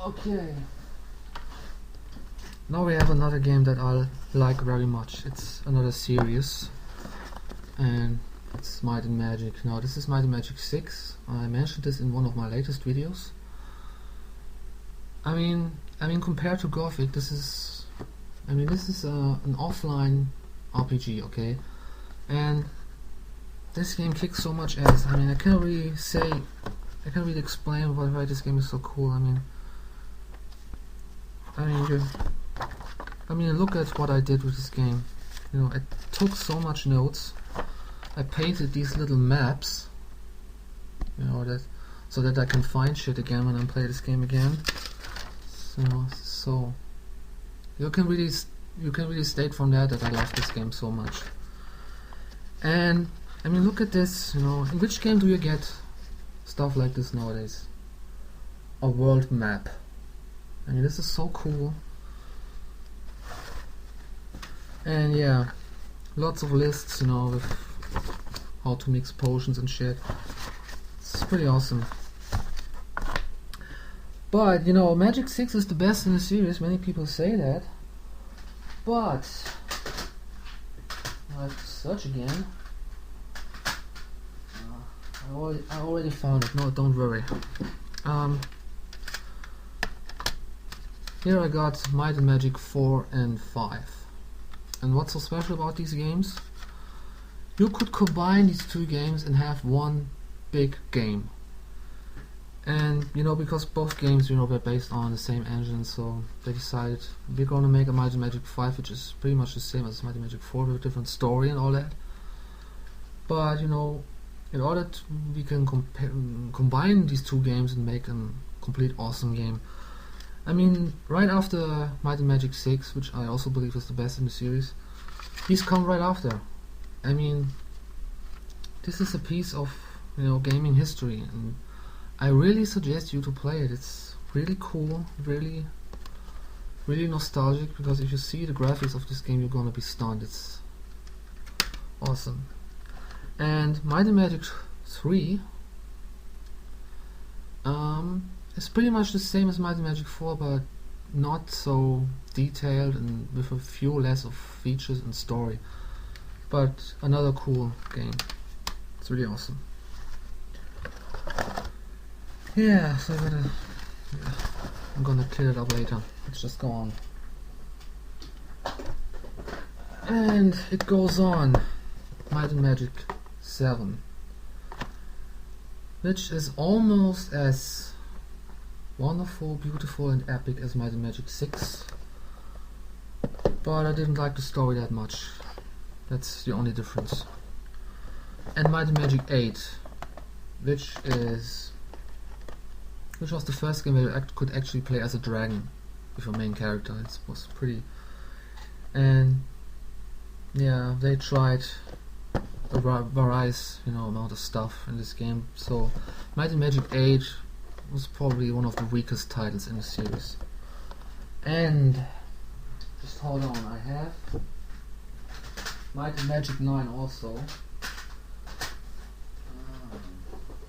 Okay. Now we have another game that I like very much. It's another series, and it's Might and Magic. Now this is Might and Magic 6. I mentioned this in one of my latest videos. I mean, compared to Gothic, this is an offline RPG, okay? And this game kicks so much ass. I mean, I can't really explain why this game is so cool. I mean, look at what I did with this game. You know, I took so much notes. I painted these little maps, you know, so that I can find shit again when I play this game again. So you can really state from that I love this game so much. And I mean, look at this. You know, in which game do you get stuff like this nowadays? A world map. I mean, this is so cool. And yeah, lots of lists, you know, with how to mix potions and shit. It's pretty awesome. But, you know, Magic 6 is the best in the series. Many people say that. But I have to search again. I already found it. No, don't worry. Here I got Might and Magic 4 and 5. And what's so special about these games? You could combine these two games and have one big game. And you know, because both games, you know, were based on the same engine, so they decided we're gonna make a Might and Magic 5, which is pretty much the same as Might and Magic 4 with a different story and all that. But you know, in order to, we can combine these two games and make a complete awesome game. I mean, right after Might and Magic 6, which I also believe is the best in the series, these come right after. I mean, this is a piece of, you know, gaming history, and I really suggest you to play it. It's really cool, really nostalgic, because if you see the graphics of this game, you're gonna be stunned. It's awesome. And Might and Magic 3 it's pretty much the same as Might and Magic 4, but not so detailed and with a few less of features and story. But another cool game. It's really awesome. Yeah, so I'm gonna clear it up later. Let's just go on. And it goes on. Might and Magic 7, which is almost as wonderful, beautiful and epic as Might and Magic 6, but I didn't like the story that much. That's the only difference. And Might and Magic 8, which was the first game where you could actually play as a dragon with your main character. It was pretty. And yeah, they tried a various, you know, amount of stuff in this game. So Might and Magic 8 was probably one of the weakest titles in the series. And just hold on, I have Might and Magic 9 also.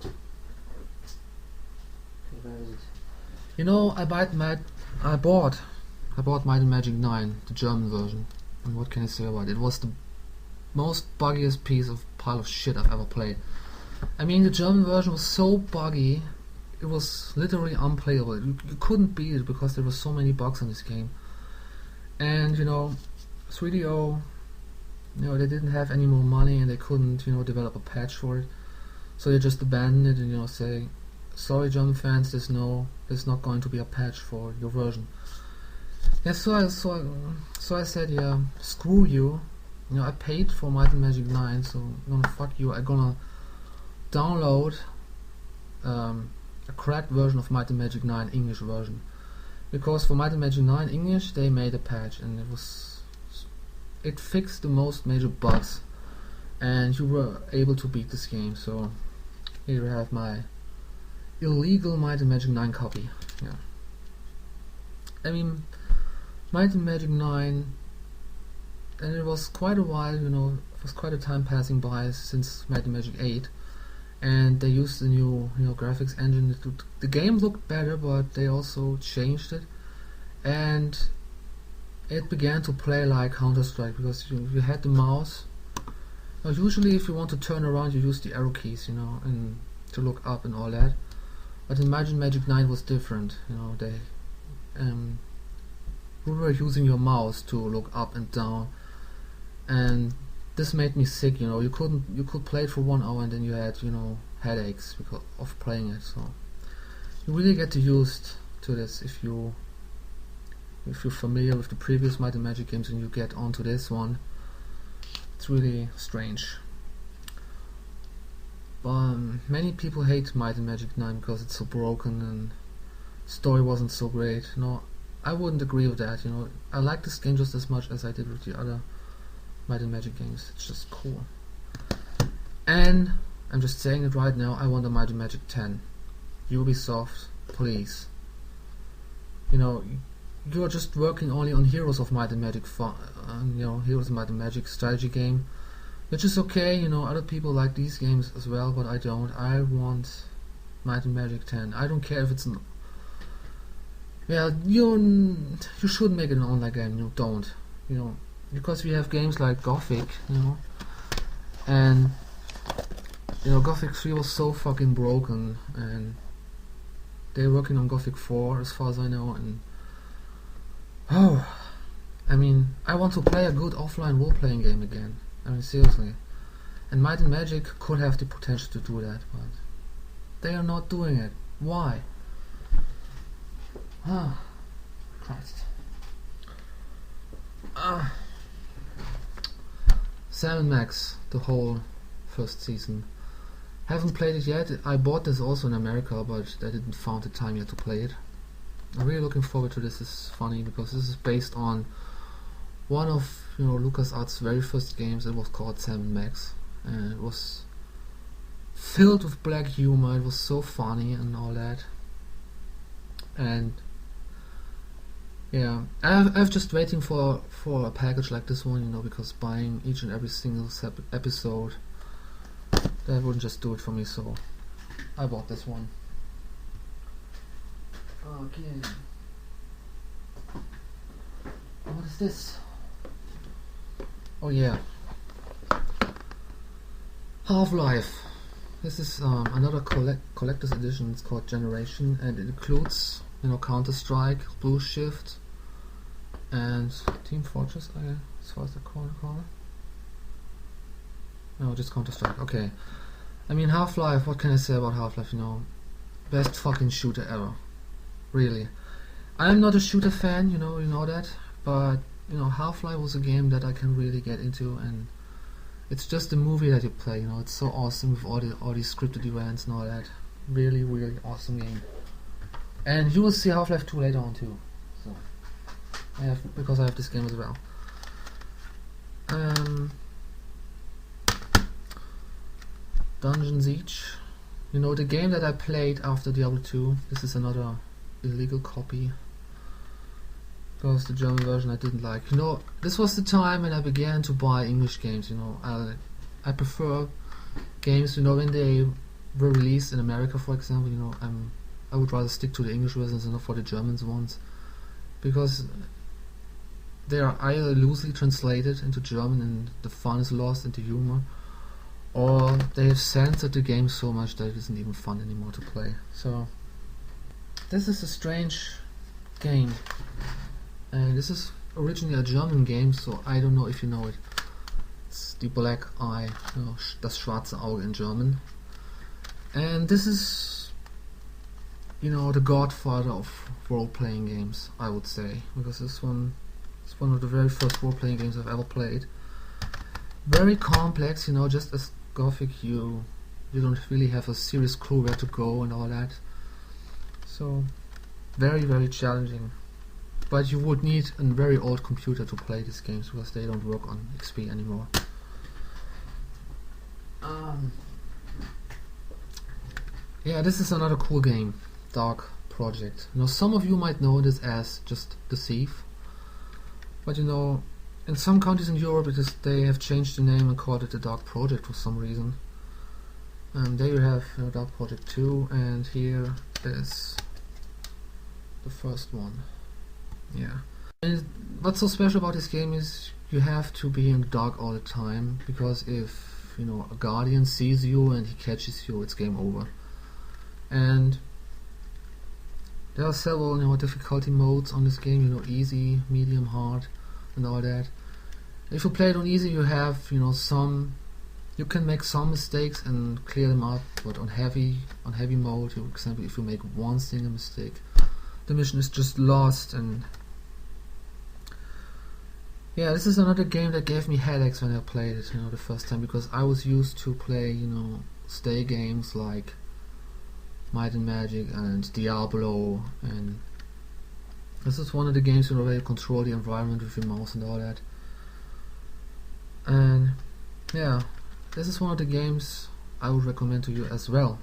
Okay, where is it? You know, I bought Might and Magic 9, the German version. And what can I say about it? It was the most buggiest pile of shit I've ever played. I mean, the German version was so buggy, it was literally unplayable. You couldn't beat it because there were so many bugs in this game. And you know, 3DO, you know, they didn't have any more money and they couldn't, you know, develop a patch for it. So they just abandoned it and, you know, say, sorry German fans, there's not going to be a patch for your version. Yeah, so I said, yeah, screw you. You know, I paid for Might and Magic 9, so I'm gonna fuck you. I'm gonna download a cracked version of Might and Magic 9 English version, because for Might and Magic 9 English they made a patch and it fixed the most major bugs and you were able to beat this game. So here you have my illegal Might and Magic 9 copy. Yeah, I mean, Might and Magic 9, and it was quite a while, you know, it was quite a time passing by since Might and Magic 8, and they used the new graphics engine. The game looked better, but they also changed it, and it began to play like Counter-Strike, because you had the mouse. Now, usually if you want to turn around, you use the arrow keys, and to look up and all that. But in Might and Magic 9 was different. They you were using your mouse to look up and down, and this made me sick. You could play it for 1 hour and then you had headaches because of playing it. So you really get used to this if you're familiar with the previous Might and Magic games and you get onto this one. It's really strange. But many people hate Might and Magic 9 because it's so broken and story wasn't so great. I wouldn't agree with that. I like this game just as much as I did with the other Might and Magic games. It's just cool. And I'm just saying it right now, I want a Might and Magic 10. Ubisoft, please. You're just working only on Heroes of Might and Magic, Heroes of Might and Magic strategy game, which is okay. Other people like these games as well, but I don't. I want Might and Magic 10. I don't care if it's an... Well, you shouldn't make it an online game. Don't. Because we have games like Gothic, and Gothic 3 was so fucking broken, and they're working on Gothic 4 as far as I know, and I want to play a good offline role-playing game again. Seriously. And Might and Magic could have the potential to do that, but they are not doing it. Why? Christ. Sam & Max, the whole first season. Haven't played it yet. I bought this also in America, but I didn't find the time yet to play it. I'm really looking forward to this. It's funny because this is based on one of LucasArts' very first games. It was called Sam & Max, and it was filled with black humor. It was so funny and all that. And yeah, I've just waiting for a package like this one, because buying each and every single episode, that wouldn't just do it for me. So I bought this one. Okay. What is this? Oh yeah, Half-Life. This is another collector's edition. It's called Generation, and it includes Counter-Strike, Blue Shift, and Team Fortress, as far as I call it. No, just Counter-Strike. Okay. Half-Life, what can I say about Half-Life? Best fucking shooter ever. Really. I'm not a shooter fan, you know that, but Half-Life was a game that I can really get into, and it's just a movie that you play. It's so awesome with all these scripted events and all that. Really, really awesome game. And you will see Half-Life 2 later on too. So because I have this game as well. Dungeon Siege. The game that I played after Diablo 2. This is another illegal copy, because the German version I didn't like. This was the time when I began to buy English games. I prefer games when they were released in America, for example. I would rather stick to the English versions and not for the German ones, because they are either loosely translated into German and the fun is lost into humor, or they have censored the game so much that it isn't even fun anymore to play. So this is a strange game, and this is originally a German game, so I don't know if you know it. It's the Black Eye, das schwarze Auge in German, and this is the godfather of role-playing games, I would say, because this one is one of the very first role-playing games I've ever played. Very complex, just as Gothic, you don't really have a serious clue where to go and all that. So very, very challenging. But you would need a very old computer to play these games, because they don't work on XP anymore. Yeah, this is another cool game, Dark Project. Some of you might know this as just The Thief, but in some countries in Europe they have changed the name and called it the Dark Project for some reason. And there you have Dark Project 2, and here is the first one. Yeah. And what's so special about this game is you have to be in the dark all the time, because if a guardian sees you and he catches you, it's game over. And there are several difficulty modes on this game, easy, medium, hard, and all that. If you play it on easy, you have you can make some mistakes and clear them up, but on heavy mode, for example, if you make one single mistake, the mission is just lost. And yeah, this is another game that gave me headaches when I played it, the first time, because I was used to play, stay games like Might and Magic and Diablo, and this is one of the games where you control the environment with your mouse and all that. And yeah, this is one of the games I would recommend to you as well.